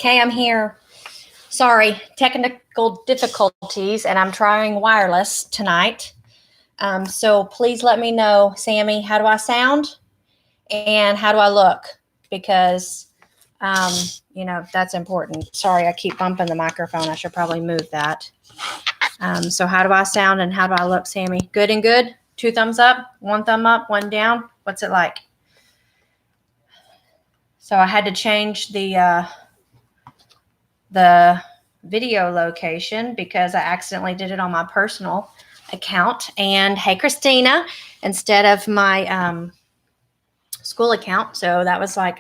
Okay, I'm here. Sorry, technical difficulties, and I'm trying wireless tonight. So please let me know, Sammy, how do I sound and how do I look? Because, um, that's important. Sorry, I keep bumping the microphone. I should probably move that. So how do I sound and how do I look, Sammy? Good and good? 2 thumbs up, 1 thumb up, 1 down? What's it like? So I had to change the video location because I accidentally did it on my personal account. And hey, Christina, instead of my school account. So that was like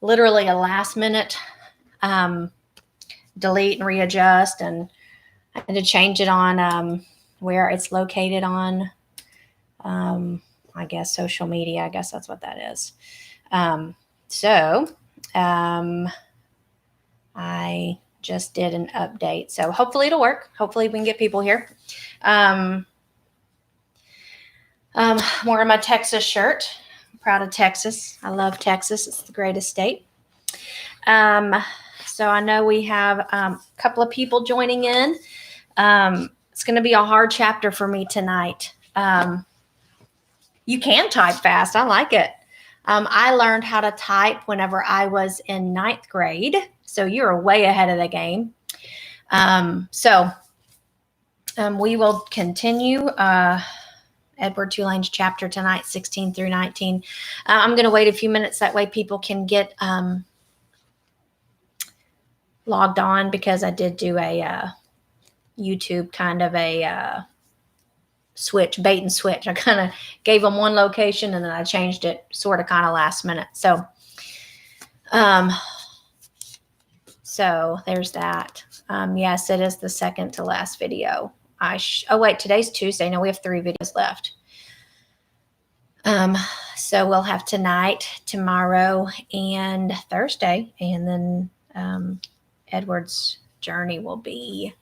literally a last minute delete and readjust. And I had to change it on where it's located on, I guess, social media. I guess that's what that is. I just did an update. So hopefully it'll work. Hopefully we can get people here. I'm wearing my Texas shirt. I'm proud of Texas. I love Texas. It's the greatest state. So I know we have a couple of people joining in. It's going to be a hard chapter for me tonight. You can type fast. I like it. I learned how to type whenever I was in 9th grade. So you're way ahead of the game. We will continue Edward Tulane's chapter tonight, 16 through 19. I'm going to wait a few minutes. That way people can get logged on because I did do a YouTube kind of a bait and switch. I kind of gave them one location and then I changed it sort of kind of last minute. So there's that. Yes, it is the second to last video. Oh wait, today's Tuesday. No, we have 3 videos left. So we'll have tonight, tomorrow, and Thursday, and then Edward's journey will be,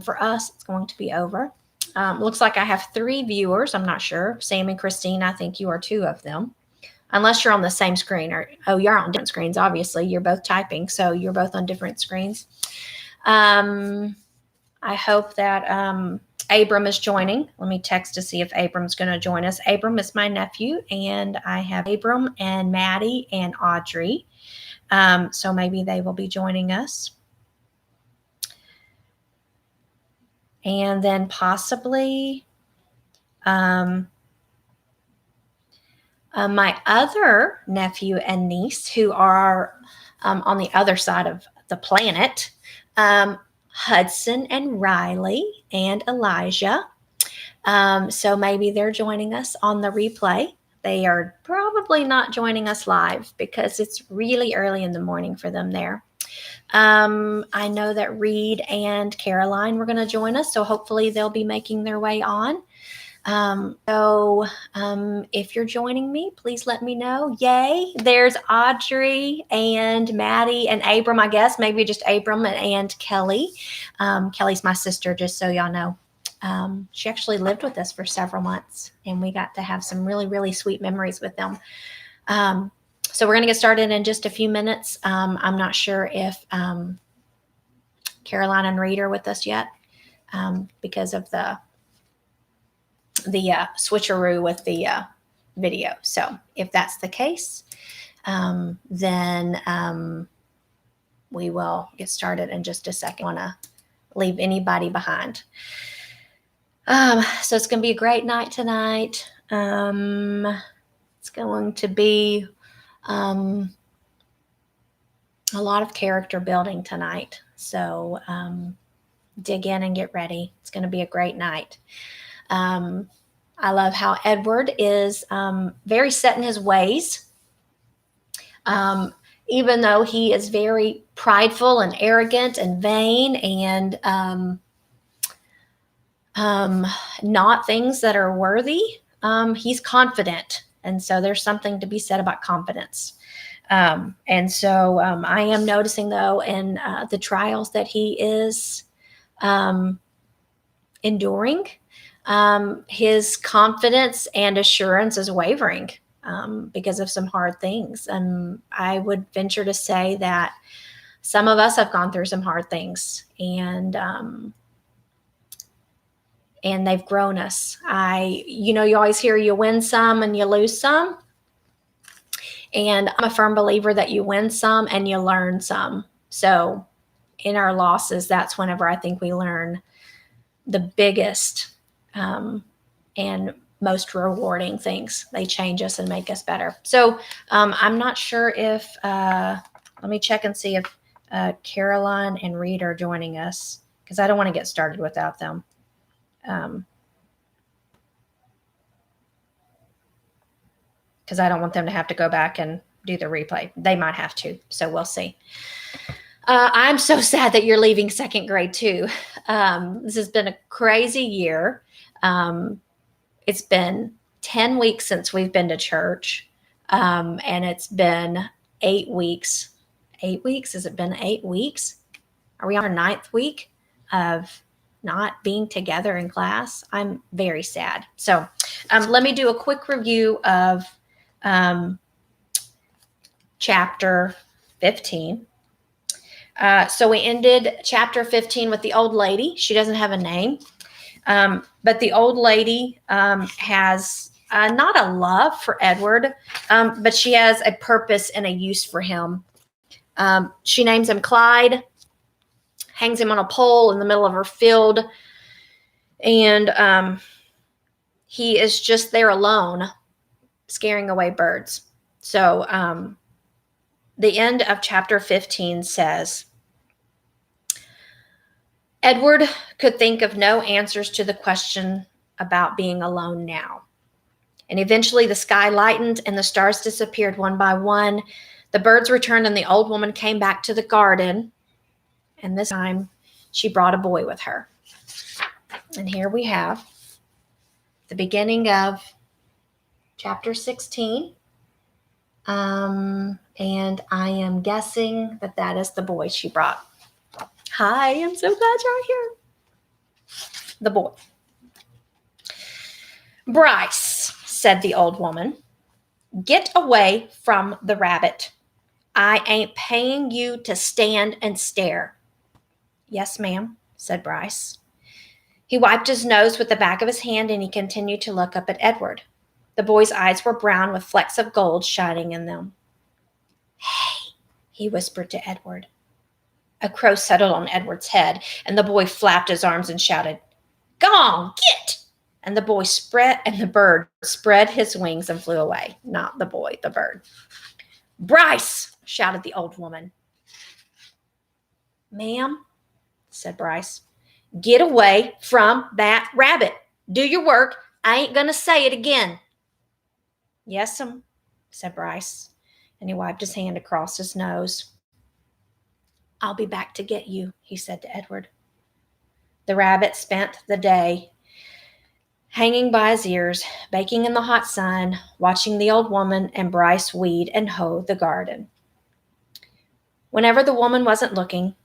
for us, it's going to be over. Looks like I have 3 viewers. I'm not sure. Sam and Christine, I think you are 2 of them. Unless you're on the same screen. You're on different screens, obviously. You're both typing, so you're both on different screens. I hope that Abram is joining. Let me text to see if Abram's going to join us. Abram is my nephew, and I have Abram and Maddie and Audrey. So maybe they will be joining us. And then possibly my other nephew and niece who are on the other side of the planet, Hudson and Riley and Elijah. So maybe they're joining us on the replay. They are probably not joining us live because it's really early in the morning for them there. I know that Reed and Caroline were going to join us, so hopefully they'll be making their way on. If you're joining me, please let me know. Yay. There's Audrey and Maddie and Abram, I guess, maybe just Abram and Kelly. Kelly's my sister, just so y'all know. She actually lived with us for several months and we got to have some really, really sweet memories with them. So we're going to get started in just a few minutes. I'm not sure if, Caroline and Reed are with us yet, because of the switcheroo with the video. So if that's the case, then we will get started in just a second. I want to leave anybody behind. So it's going to be a great night tonight. It's going to be a lot of character building tonight. So dig in and get ready. It's going to be a great night. I love how Edward is very set in his ways. Even though he is very prideful and arrogant and vain and not things that are worthy, he's confident. And so there's something to be said about confidence. And so I am noticing, though, in the trials that he is enduring, his confidence and assurance is wavering because of some hard things. And I would venture to say that some of us have gone through some hard things, and they've grown us. You always hear you win some and you lose some. And I'm a firm believer that you win some and you learn some. So in our losses, that's whenever I think we learn the biggest and most rewarding things. They change us and make us better. So I'm not sure if, let me check and see if Caroline and Reed are joining us, because I don't want to get started without them. Because I don't want them to have to go back and do the replay. They might have to, so we'll see. I'm so sad that you're leaving second grade too. This has been a crazy year. It's been 10 weeks since we've been to church, and it's been 8 weeks. 8 weeks? Has it been 8 weeks? Are we on our 9th week of not being together in class? I'm very sad. So let me do a quick review of chapter 15. So we ended chapter 15 with the old lady. She doesn't have a name, but the old lady has not a love for Edward, but she has a purpose and a use for him. She names him Clyde, hangs him on a pole in the middle of her field, and he is just there alone, scaring away birds. So the end of chapter 15 says, Edward could think of no answers to the question about being alone now. And eventually the sky lightened and the stars disappeared one by one. The birds returned and the old woman came back to the garden. And this time she brought a boy with her. And here we have the beginning of chapter 16. And I am guessing that that is the boy she brought. Hi, I'm so glad you're here. The boy. Bryce, said the old woman, get away from the rabbit. I ain't paying you to stand and stare. Yes, ma'am, said Bryce. He wiped his nose with the back of his hand and he continued to look up at Edward. The boy's eyes were brown with flecks of gold shining in them. Hey, he whispered to Edward. A crow settled on Edward's head, and the boy flapped his arms and shouted, Go on, get! And the bird spread his wings and flew away. Not the boy, the bird. Bryce, shouted the old woman. Ma'am, said Bryce, get away from that rabbit. Do your work. I ain't going to say it again. Yes'm, said Bryce, and he wiped his hand across his nose. I'll be back to get you, he said to Edward. The rabbit spent the day hanging by his ears, baking in the hot sun, watching the old woman and Bryce weed and hoe the garden. Whenever the woman wasn't looking,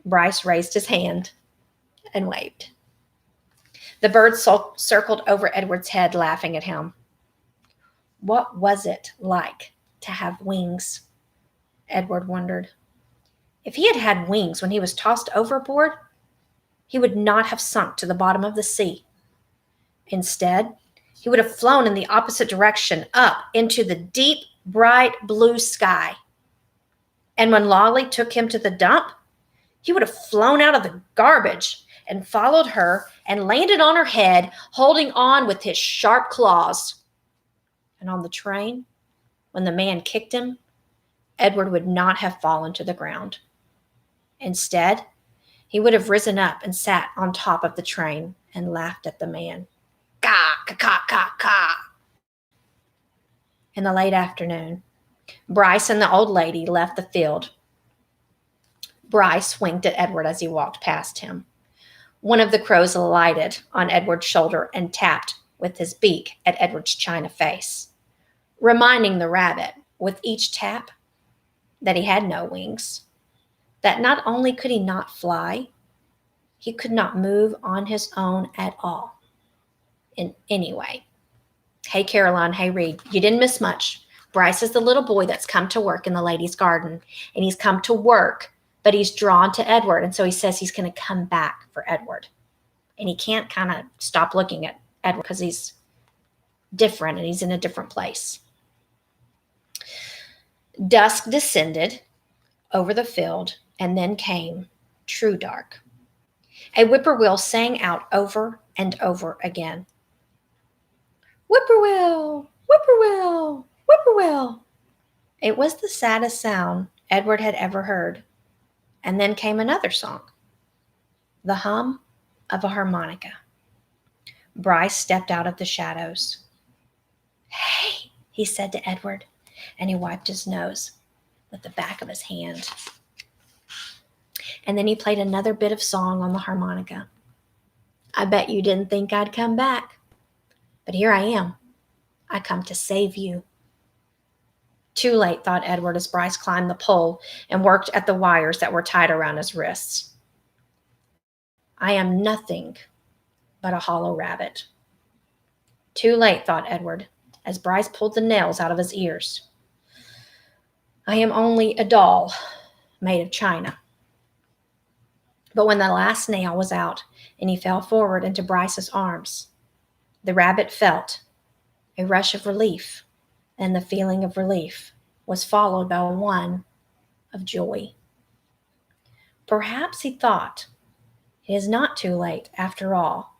Bryce raised his hand and waved. The birds circled over Edward's head, laughing at him. What was it like to have wings? Edward wondered. If he had had wings when he was tossed overboard, he would not have sunk to the bottom of the sea. Instead, he would have flown in the opposite direction, up into the deep, bright blue sky. And when Lolly took him to the dump, he would have flown out of the garbage and followed her and landed on her head, holding on with his sharp claws. And on the train, when the man kicked him, Edward would not have fallen to the ground. Instead, he would have risen up and sat on top of the train and laughed at the man. Ka, ka, ka, ka, ka. In the late afternoon, Bryce and the old lady left the field. Bryce winked at Edward as he walked past him. One of the crows alighted on Edward's shoulder and tapped with his beak at Edward's china face, reminding the rabbit with each tap that he had no wings, that not only could he not fly, he could not move on his own at all, in any way. Hey, Caroline, hey, Reed, you didn't miss much. Bryce is the little boy that's come to work in the ladies' garden, and he's come to work but he's drawn to Edward. And so he says he's going to come back for Edward. And he can't kind of stop looking at Edward because he's different and he's in a different place. Dusk descended over the field, and then came true dark. A whippoorwill sang out over and over again. Whippoorwill, whippoorwill, whippoorwill. It was the saddest sound Edward had ever heard. And then came another song, the hum of a harmonica. Bryce stepped out of the shadows. Hey, he said to Edward, and he wiped his nose with the back of his hand. And then he played another bit of song on the harmonica. I bet you didn't think I'd come back, but here I am. I come to save you. Too late, thought Edward as Bryce climbed the pole and worked at the wires that were tied around his wrists. I am nothing but a hollow rabbit. Too late, thought Edward, as Bryce pulled the nails out of his ears. I am only a doll made of china. But when the last nail was out and he fell forward into Bryce's arms, the rabbit felt a rush of relief, and the feeling of relief was followed by one of joy. Perhaps he thought, it is not too late, after all,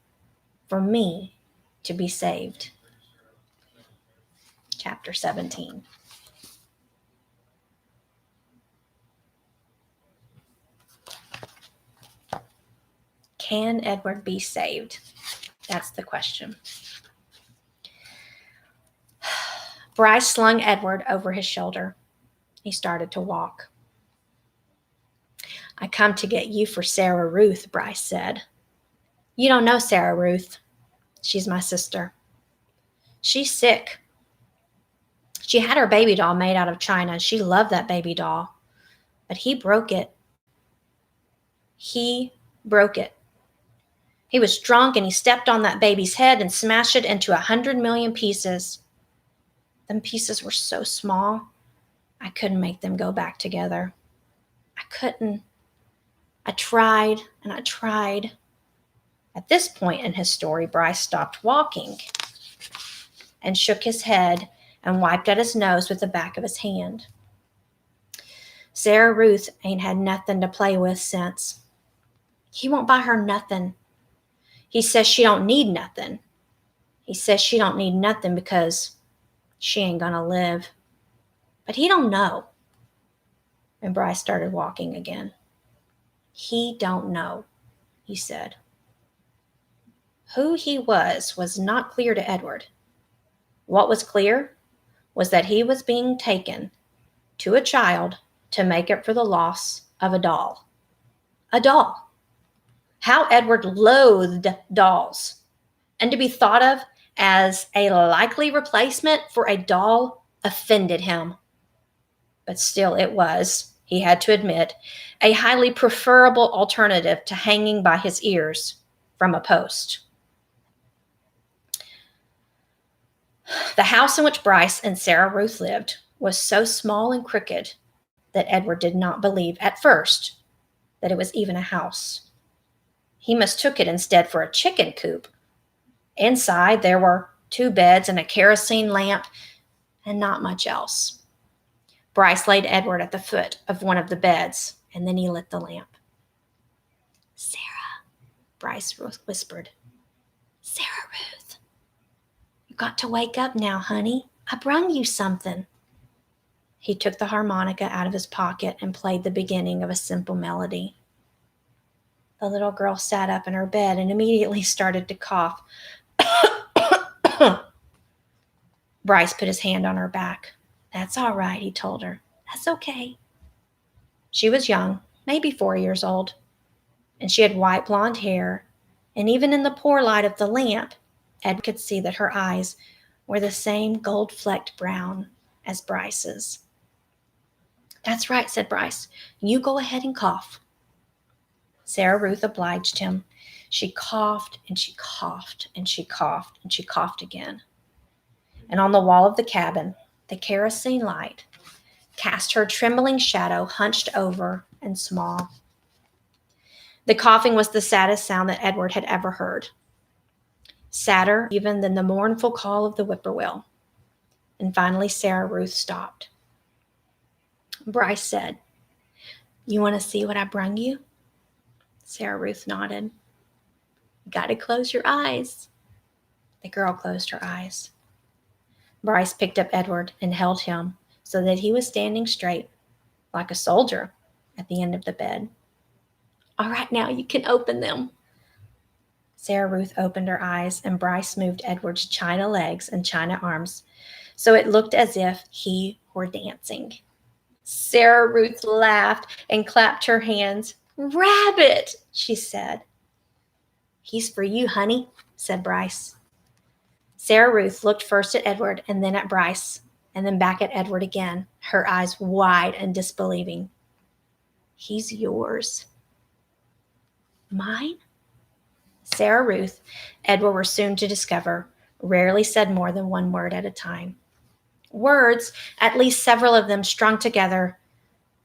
for me to be saved. Chapter 17. Can Edward be saved? That's the question. Bryce slung Edward over his shoulder. He started to walk. I come to get you for Sarah Ruth, Bryce said. You don't know Sarah Ruth. She's my sister. She's sick. She had her baby doll made out of china, and she loved that baby doll. But he broke it. He broke it. He was drunk, and he stepped on that baby's head and smashed it into 100 million pieces. Them pieces were so small, I couldn't make them go back together. I couldn't. I tried and I tried. At this point in his story, Bryce stopped walking and shook his head and wiped at his nose with the back of his hand. Sarah Ruth ain't had nothing to play with since. He won't buy her nothing. He says she don't need nothing. He says she don't need nothing because she ain't gonna live. But he don't know. And Bryce started walking again. He don't know, he said. Who he was not clear to Edward. What was clear was that he was being taken to a child to make up for the loss of a doll. A doll. How Edward loathed dolls. And to be thought of as a likely replacement for a doll offended him. But still it was, he had to admit, a highly preferable alternative to hanging by his ears from a post. The house in which Bryce and Sarah Ruth lived was so small and crooked that Edward did not believe at first that it was even a house. He mistook it instead for a chicken coop. Inside, there were 2 beds and a kerosene lamp and not much else. Bryce laid Edward at the foot of one of the beds, and then he lit the lamp. Sarah, Bryce whispered. Sarah Ruth, you got to wake up now, honey. I brung you something. He took the harmonica out of his pocket and played the beginning of a simple melody. The little girl sat up in her bed and immediately started to cough. Bryce put his hand on her back. That's all right, he told her. That's okay. She was young, maybe 4 years old, and she had white blonde hair, and even in the poor light of the lamp, Ed could see that her eyes were the same gold-flecked brown as Bryce's. That's right, said Bryce. You go ahead and cough. Sarah Ruth obliged him. She coughed and she coughed and she coughed and she coughed again. And on the wall of the cabin, the kerosene light cast her trembling shadow hunched over and small. The coughing was the saddest sound that Edward had ever heard, sadder even than the mournful call of the whippoorwill. And finally, Sarah Ruth stopped. Bryce said, "You want to see what I brung you?" Sarah Ruth nodded. "You got to close your eyes." The girl closed her eyes. Bryce picked up Edward and held him so that he was standing straight, like a soldier, at the end of the bed. "All right, now you can open them." Sarah Ruth opened her eyes, and Bryce moved Edward's china legs and china arms so it looked as if he were dancing. Sarah Ruth laughed and clapped her hands. "Rabbit," she said. "He's for you, honey," said Bryce. Sarah Ruth looked first at Edward and then at Bryce, and then back at Edward again, her eyes wide and disbelieving. "He's yours." "Mine?" Sarah Ruth, Edward were soon to discover, rarely said more than one word at a time. Words, at least several of them strung together,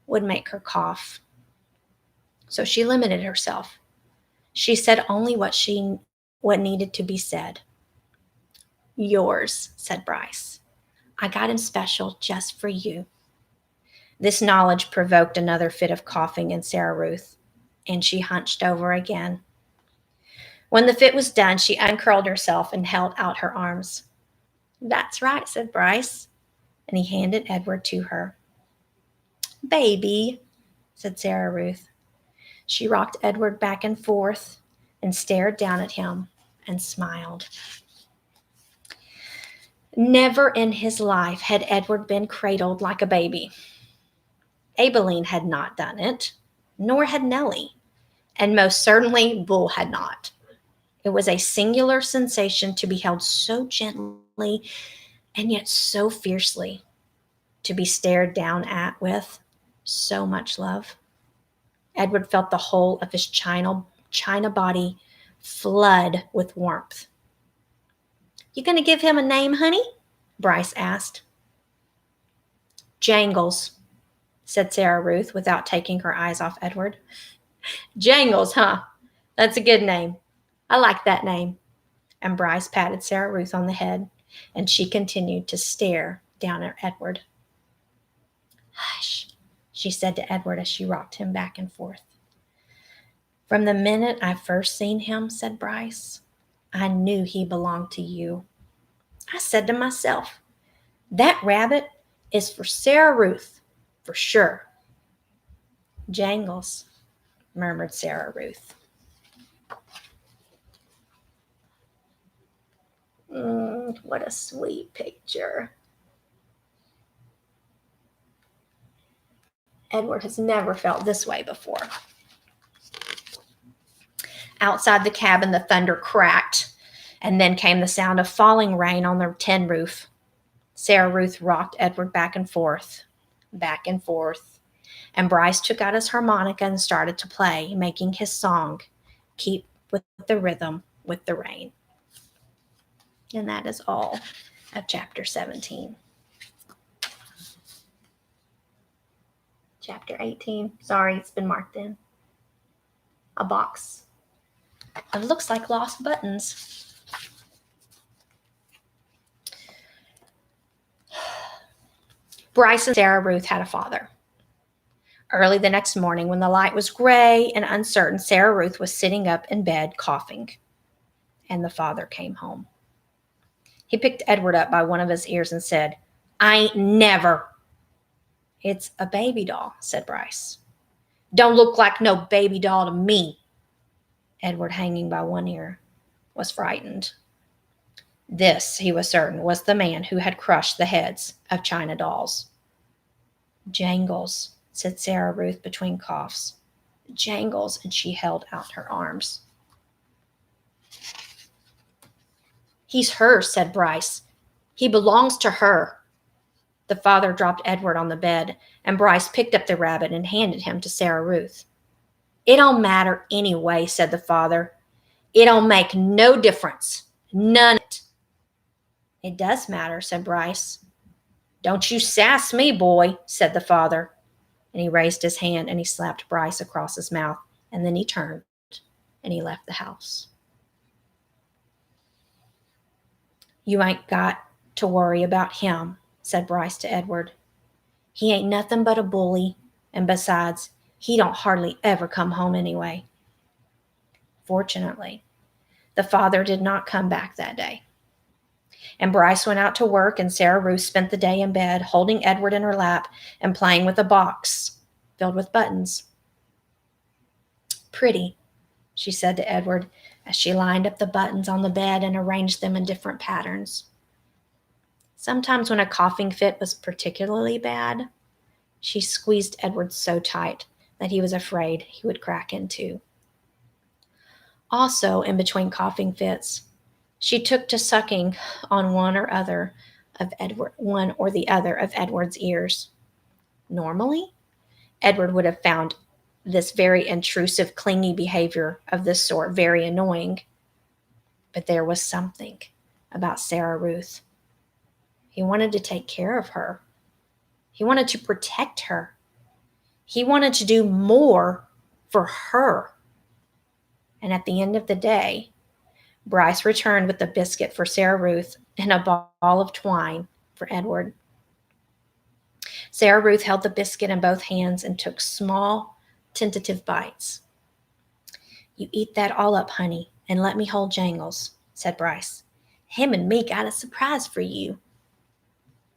would make her cough. So she limited herself. She said only what needed to be said. "Yours," said Bryce. "I got him special just for you." This knowledge provoked another fit of coughing in Sarah Ruth, and she hunched over again. When the fit was done, she uncurled herself and held out her arms. "That's right," said Bryce, and he handed Edward to her. "Baby," said Sarah Ruth. She rocked Edward back and forth and stared down at him and smiled. Never in his life had Edward been cradled like a baby. Abilene had not done it, nor had Nellie, and most certainly Bull had not. It was a singular sensation to be held so gently and yet so fiercely, to be stared down at with so much love. Edward felt the whole of his china body flood with warmth. "You gonna give him a name, honey?" Bryce asked. "Jangles," said Sarah Ruth without taking her eyes off Edward. "Jangles, huh? That's a good name. I like that name." And Bryce patted Sarah Ruth on the head, and she continued to stare down at Edward. "Hush," she said to Edward as she rocked him back and forth. "From the minute I first seen him," said Bryce, "I knew he belonged to you. I said to myself, that rabbit is for Sarah Ruth, for sure." "Jangles," murmured Sarah Ruth. What a sweet picture. Edward has never felt this way before. Outside the cabin, the thunder cracked, and then came the sound of falling rain on the tin roof. Sarah Ruth rocked Edward back and forth, and Bryce took out his harmonica and started to play, making his song keep with the rhythm with the rain. And that is all of chapter 17. Chapter 18. Sorry, it's been marked in. A box. It looks like lost buttons. Bryce and Sarah Ruth had a father. Early the next morning, when the light was gray and uncertain, Sarah Ruth was sitting up in bed coughing, and the father came home. He picked Edward up by one of his ears and said, "I ain't never." "It's a baby doll," said Bryce. "Don't look like no baby doll to me." Edward, hanging by one ear, was frightened. This, he was certain, was the man who had crushed the heads of china dolls. "Jangles," said Sarah Ruth between coughs. "Jangles," and she held out her arms. "He's hers," said Bryce. "He belongs to her." The father dropped Edward on the bed, and Bryce picked up the rabbit and handed him to Sarah Ruth. "It don't matter anyway," said the father. "It don't make no difference. None of it." "It does matter," said Bryce. "Don't you sass me, boy," said the father, And he raised his hand and he slapped Bryce across his mouth. And then he turned and he left the house. You ain't got to worry about him, said Bryce to Edward. He ain't nothing but a bully, and besides, he don't hardly ever come home anyway. Fortunately, the father did not come back that day. And Bryce went out to work, and Sarah Ruth spent the day in bed, holding Edward in her lap and playing with a box filled with buttons. Pretty, she said to Edward as she lined up the buttons on the bed and arranged them in different patterns. Sometimes when a coughing fit was particularly bad, she squeezed Edward so tight that he was afraid he would crack in two. Also, in between coughing fits, she took to sucking on one or the other of Edward's ears. Normally, Edward would have found this very intrusive, clingy behavior of this sort very annoying. But there was something about Sarah Ruth. He wanted to take care of her. He wanted to protect her. He wanted to do more for her. And at the end of the day, Bryce returned with a biscuit for Sarah Ruth and a ball of twine for Edward. Sarah Ruth held the biscuit in both hands and took small, tentative bites. You eat that all up, honey, and let me hold Jangles, said Bryce. Him and me got a surprise for you.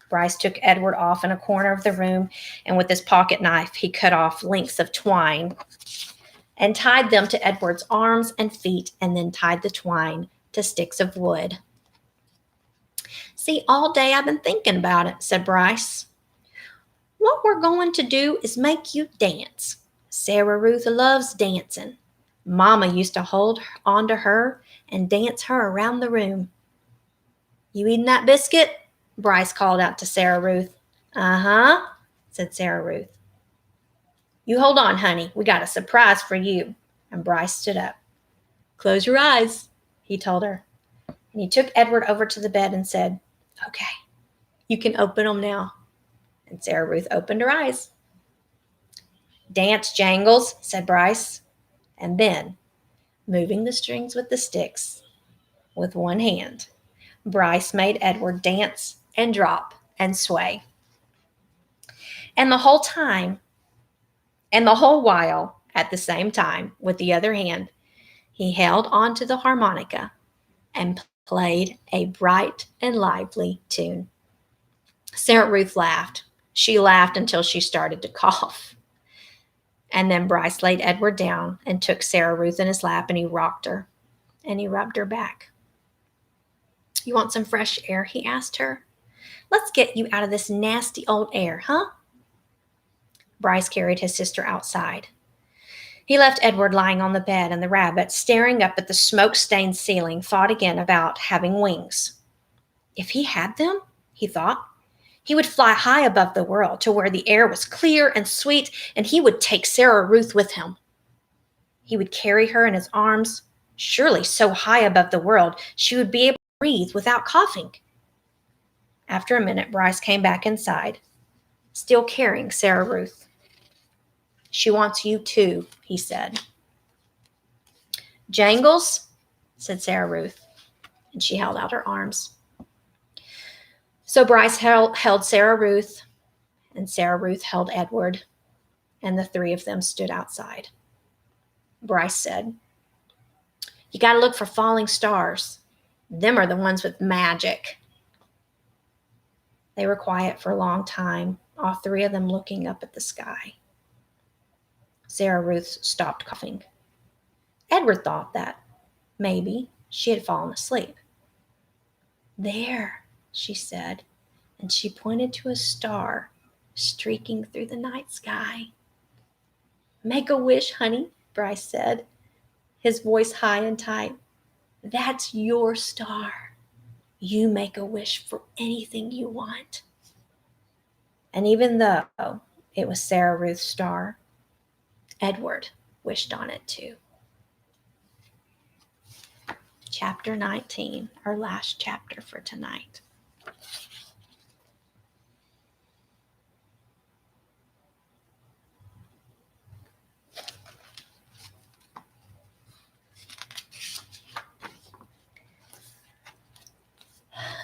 Bryce took Edward off in a corner of the room, and with his pocket knife, he cut off lengths of twine and tied them to Edward's arms and feet, and then tied the twine to sticks of wood. See, all day I've been thinking about it, said Bryce. What we're going to do is make you dance. Sarah Ruth loves dancing. Mama used to hold on to her and dance her around the room. You eating that biscuit? Bryce called out to Sarah Ruth. Uh-huh, said Sarah Ruth. You hold on, honey. We got a surprise for you. And Bryce stood up. Close your eyes, he told her. And he took Edward over to the bed and said, Okay, you can open them now. And Sarah Ruth opened her eyes. Dance, Jangles, said Bryce. And then, moving the strings with the sticks with one hand, Bryce made Edward dance and drop and sway. And the whole while, at the same time, with the other hand, he held onto the harmonica and played a bright and lively tune. Sarah Ruth laughed. She laughed until she started to cough. And then Bryce laid Edward down and took Sarah Ruth in his lap, and he rocked her, and he rubbed her back. You want some fresh air? He asked her. Let's get you out of this nasty old air, huh? Bryce carried his sister outside. He left Edward lying on the bed, and the rabbit, staring up at the smoke-stained ceiling, thought again about having wings. If he had them, he thought, he would fly high above the world to where the air was clear and sweet, and he would take Sarah Ruth with him. He would carry her in his arms, surely so high above the world she would be able to breathe without coughing. After a minute, Bryce came back inside, still carrying Sarah Ruth. She wants you too, he said. Jangles, said Sarah Ruth, and she held out her arms. So Bryce held Sarah Ruth, and Sarah Ruth held Edward, and the three of them stood outside. Bryce said, You got to look for falling stars. Them are the ones with magic. They were quiet for a long time, all three of them looking up at the sky. Sarah Ruth stopped coughing. Edward thought that maybe she had fallen asleep. There, she said, and she pointed to a star streaking through the night sky. Make a wish, honey, Bryce said, his voice high and tight. That's your star. You make a wish for anything you want. And even though it was Sarah Ruth's star, Edward wished on it too. Chapter 19, our last chapter for tonight.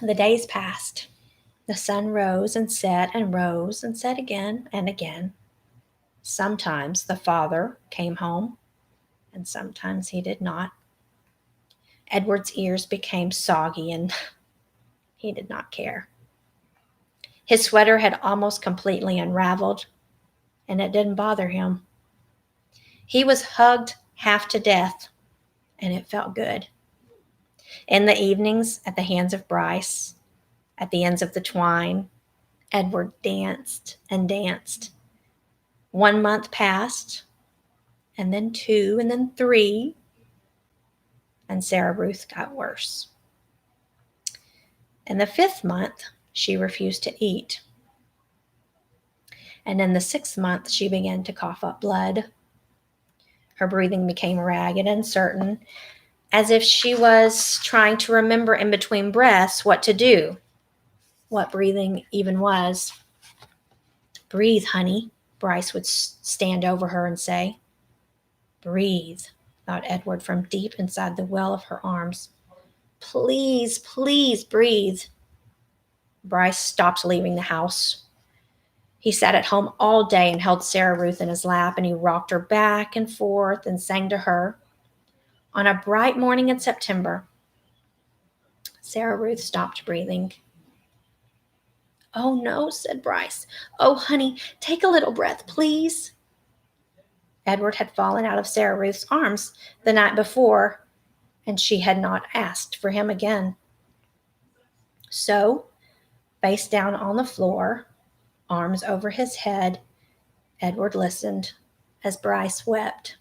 the days passed. The sun rose and set and rose and set again and again. Sometimes the father came home, and sometimes he did not. Edward's ears became soggy, and he did not care. His sweater had almost completely unraveled, and it didn't bother him. He was hugged half to death, and it felt good. In the evenings, at the hands of Bryce, at the ends of the twine, Edward danced and danced. 1 month passed, and then 2, and then 3, and Sarah Ruth got worse. In the 5th month, she refused to eat. And in the 6th month, she began to cough up blood. Her breathing became ragged and uncertain, as if she was trying to remember in between breaths what to do, what breathing even was. "Breathe, honey," Bryce would stand over her and say. "Breathe," thought Edward from deep inside the well of her arms. "Please, please breathe." Bryce stopped leaving the house. He sat at home all day and held Sarah Ruth in his lap, and he rocked her back and forth and sang to her. On a bright morning in September, Sarah Ruth stopped breathing. "Oh, no," said Bryce. "Oh, honey, take a little breath, please." Edward had fallen out of Sarah Ruth's arms the night before, and she had not asked for him again. So, face down on the floor, arms over his head, Edward listened as Bryce wept.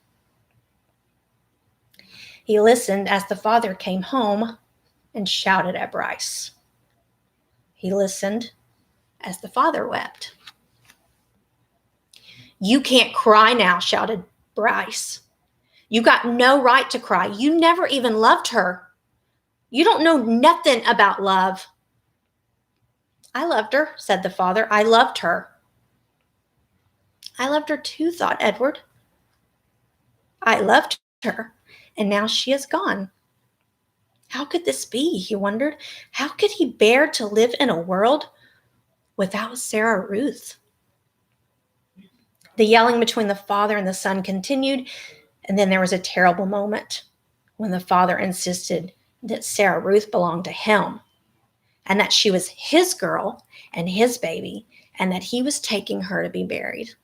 He listened as the father came home and shouted at Bryce. He listened as the father wept. "You can't cry now," shouted Bryce. "You got no right to cry. You never even loved her. You don't know nothing about love." "I loved her," said the father. "I loved her." "I loved her too," thought Edward. "I loved her, and now she is gone. How could this be?" he wondered. How could he bear to live in a world without Sarah Ruth? The yelling between the father and the son continued, and then there was a terrible moment when the father insisted that Sarah Ruth belonged to him, and that she was his girl and his baby, and that he was taking her to be buried.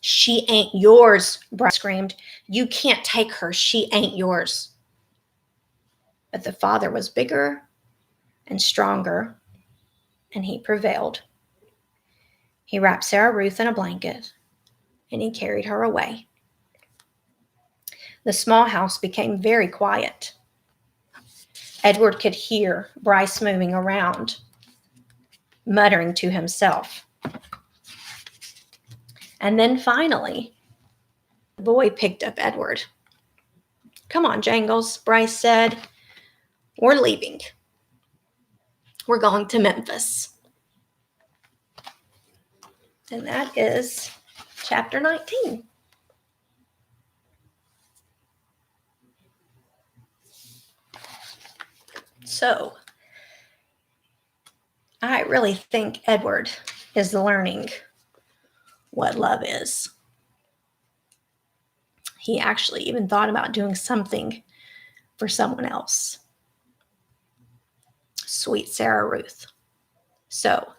"She ain't yours," Bryce screamed. "You can't take her. She ain't yours." But the father was bigger and stronger, and he prevailed. He wrapped Sarah Ruth in a blanket, and he carried her away. The small house became very quiet. Edward could hear Bryce moving around, muttering to himself. And then finally, the boy picked up Edward. "Come on, Jangles," Bryce said. "We're leaving. We're going to Memphis." And that is chapter 19. So, I really think Edward is learning what love is. He actually even thought about doing something for someone else. Sweet Sarah Ruth. So,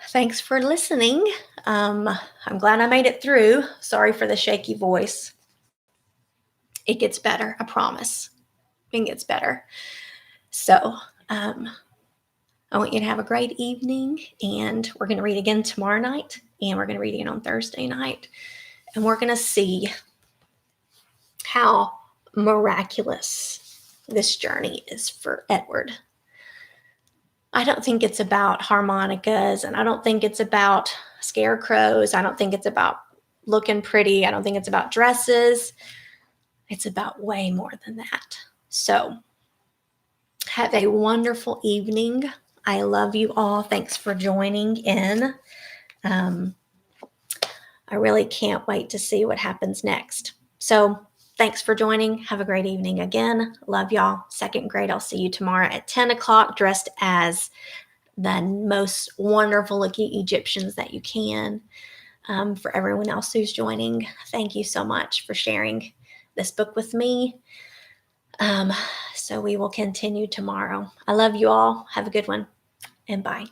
thanks for listening. I'm glad I made it through. Sorry for the shaky voice. It gets better, I promise. It gets better. So, I want you to have a great evening, and we're going to read again tomorrow night, and we're going to read again on Thursday night, and we're going to see how miraculous this journey is for Edward. I don't think it's about harmonicas, and I don't think it's about scarecrows. I don't think it's about looking pretty. I don't think it's about dresses. It's about way more than that. So, have a wonderful evening. I love you all. Thanks for joining in. I really can't wait to see what happens next. So, Thanks for joining. Have a great evening again. Love y'all. Second grade, I'll see you tomorrow at 10 o'clock dressed as the most wonderful looking Egyptians that you can. For everyone else who's joining, thank you so much for sharing this book with me. So we will continue tomorrow. I love you all. Have a good one, and bye.